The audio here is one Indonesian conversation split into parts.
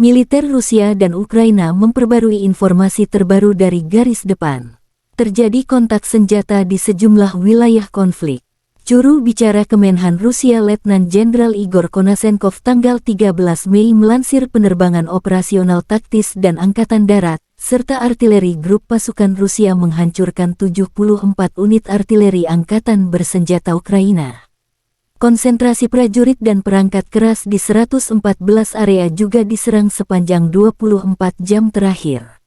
Militer Rusia dan Ukraina memperbarui informasi terbaru dari garis depan. Terjadi kontak senjata di sejumlah wilayah konflik. Juru bicara Kemenhan Rusia Letnan Jenderal Igor Konasenkov tanggal 13 Mei melansir penerbangan operasional taktis dan angkatan darat, serta artileri grup pasukan Rusia menghancurkan 74 unit artileri angkatan bersenjata Ukraina. Konsentrasi prajurit dan perangkat keras di 114 area juga diserang sepanjang 24 jam terakhir.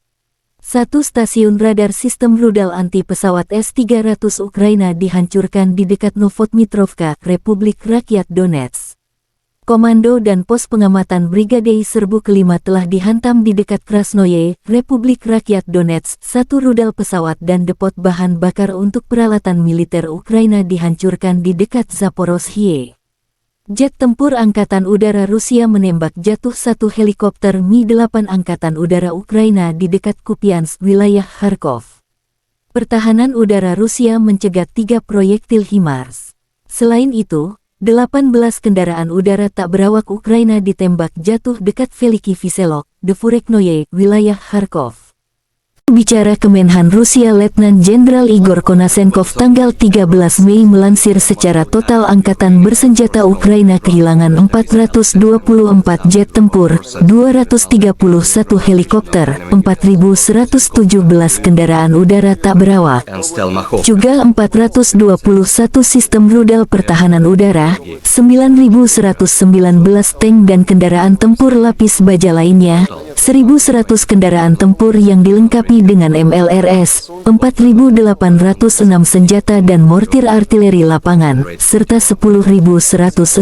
Satu stasiun radar sistem rudal anti-pesawat S-300 Ukraina dihancurkan di dekat Novotmitrovka, Republik Rakyat Donetsk. Komando dan pos pengamatan Brigade Serbu kelima telah dihantam di dekat Krasnoye, Republik Rakyat Donetsk. Satu rudal pesawat dan depot bahan bakar untuk peralatan militer Ukraina dihancurkan di dekat Zaporozhye. Jet tempur Angkatan Udara Rusia menembak jatuh satu helikopter Mi-8 Angkatan Udara Ukraina di dekat Kupiansk, wilayah Kharkov. Pertahanan udara Rusia mencegat 3 proyektil HIMARS. Selain itu, 18 kendaraan udara tak berawak Ukraina ditembak jatuh dekat Veliki Viselok, Dvoreknoye, wilayah Kharkov. Bicara Kemenhan Rusia Letnan Jenderal Igor Konasenkov tanggal 13 Mei melansir secara total angkatan bersenjata Ukraina kehilangan 424 jet tempur, 231 helikopter, 4.117 kendaraan udara tak berawak, juga 421 sistem rudal pertahanan udara, 9.119 tank dan kendaraan tempur lapis baja lainnya, 1.100 kendaraan tempur yang dilengkapi dengan MLRS, 4.806 senjata dan mortir artileri lapangan, serta 10.167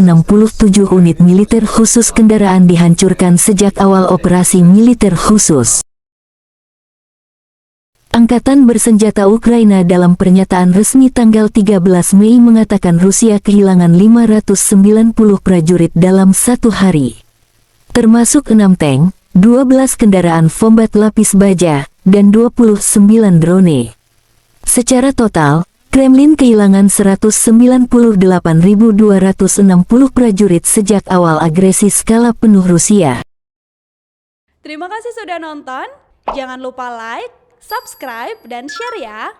unit militer khusus kendaraan dihancurkan sejak awal operasi militer khusus. Angkatan bersenjata Ukraina dalam pernyataan resmi tanggal 13 Mei mengatakan Rusia kehilangan 590 prajurit dalam satu hari, termasuk 6 tank, 12 kendaraan combat lapis baja, dan 29 drone. Secara total, Kremlin kehilangan 198.260 prajurit sejak awal agresi skala penuh Rusia. Terima kasih sudah nonton, jangan lupa like, subscribe, dan share ya!